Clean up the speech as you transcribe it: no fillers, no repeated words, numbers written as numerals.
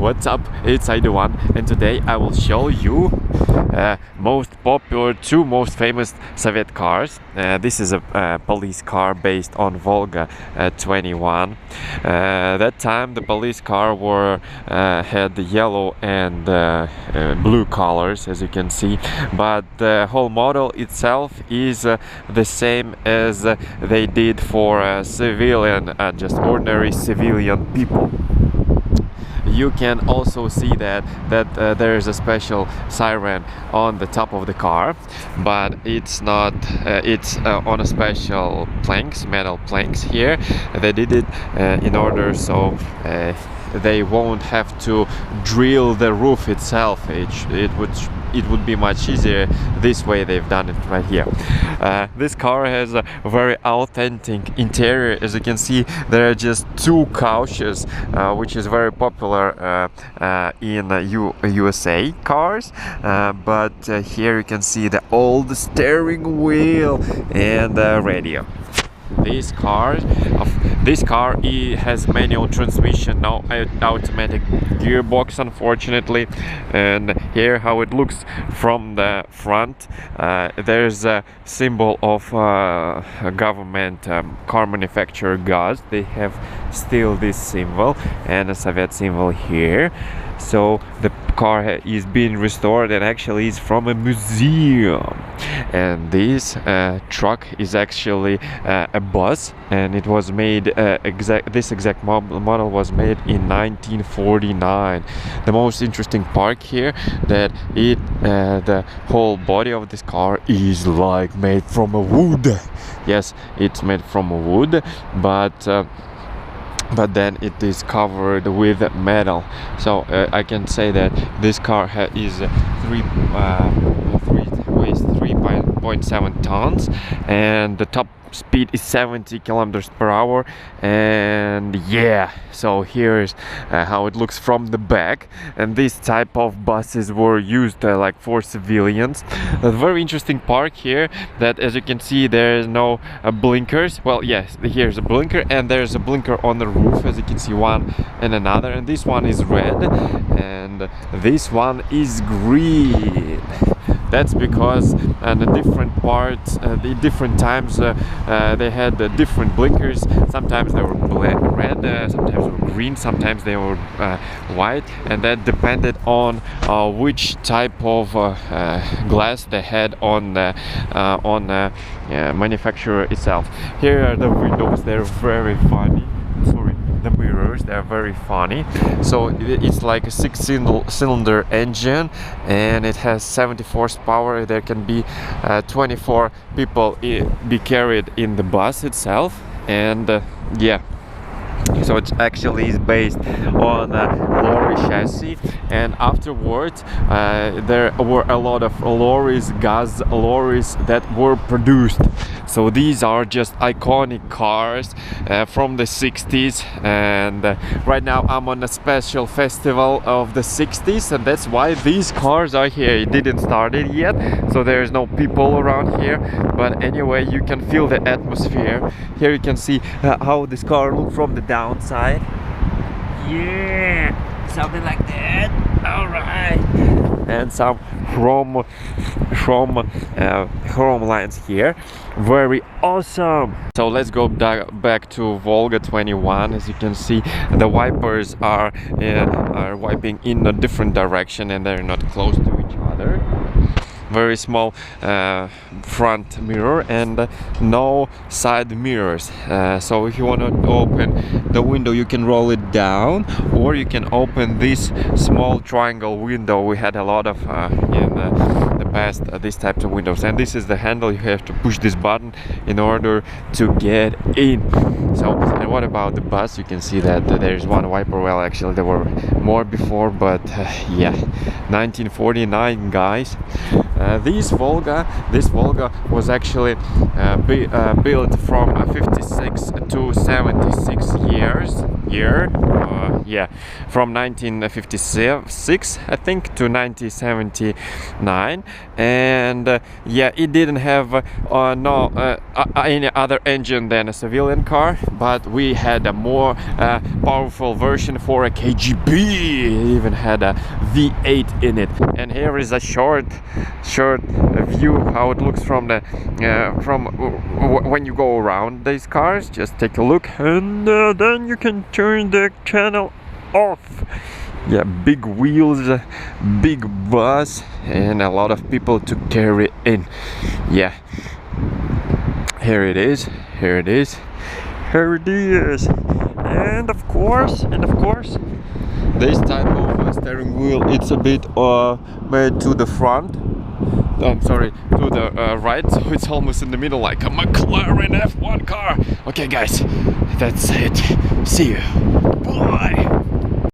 what's up? It's One, and today I will show you most popular, two most famous Soviet cars. This is a police car based on Volga 21. That time the police car had the yellow and blue colors, as you can see, but the whole model itself is the same as they did for civilian, just ordinary civilian people. You can also see that there is a special siren on the top of the car, but it's not. It's on a special metal planks here. They did it in order so they won't have to drill the roof itself. It would be much easier this way. They've done it right here. This car has a very authentic interior. As you can see, there are just two couches, which is very popular in USA cars. But here you can see the old steering wheel and radio. This car has manual transmission, no automatic gearbox, unfortunately. And here how it looks from the front. There's a symbol of government car manufacturer GAZ. They have still this symbol and a Soviet symbol here. So the car is being restored and actually is from a museum. And this truck is actually a bus, and it was made this exact model was made in 1949. The most interesting part here that the whole body of this car is like made from a wood. Yes, it's made from a wood, but then it is covered with metal. So I can say that this car weighs 3.7 tons, and the top speed is 70 kilometers per hour. And yeah, so here's how it looks from the back. And this type of buses were used like for civilians. A very interesting part here that, as you can see, there is no blinkers. Well, yes, here's a blinker, and there's a blinker on the roof, as you can see, one and another. And this one is red and this one is green. That's because the different parts, the different times, they had different blinkers. Sometimes they were red, sometimes they were green, sometimes they were white, and that depended on which type of glass they had on the manufacturer itself. Here are the windows. They're very funny. The mirrors, they're very funny. So it's like a 6-cylinder engine, and it has 70 horsepower. There can be 24 people be carried in the bus itself. And yeah, so it actually is based on a lorry chassis, and afterwards there were a lot of lorries, GAZ lorries, that were produced. So these are just iconic cars from the 60s, and right now I'm on a special festival of the 60s, and that's why these cars are here. It didn't start it yet, so there's no people around here, but anyway, you can feel the atmosphere. Here you can see how this car looks from the downside. Yeah, something like that. All right. And some chrome lines here. Very awesome. So let's go back to Volga 21. As you can see, the wipers are wiping in a different direction, and they're not close to each other. Very small front mirror and no side mirrors. So if you want to open the window, you can roll it down, or you can open this small triangle window. We had a lot of in the past these types of windows. And this is the handle. You have to push this button in order to get in. So, and what about the bus? You can see that there's one wiper. Well, actually there were more before, but yeah, 1949, guys. This Volga was actually built from 56 to 76 years. year, yeah, from 1956 I think to 1979, and yeah, it didn't have any other engine than a civilian car, but we had a more powerful version for a KGB. It even had a V8 in it. And here is a short view how it looks from the when you go around these cars. Just take a look, and then you can turn the channel off. Yeah, big wheels, big bus, and a lot of people to carry in. Yeah, here it is, here it is, here it is. And of course, this type of steering wheel, it's a bit made to the front. I'm sorry, to the right, so it's almost in the middle, like a McLaren F1 car. Okay guys, that's it. See you. Bye.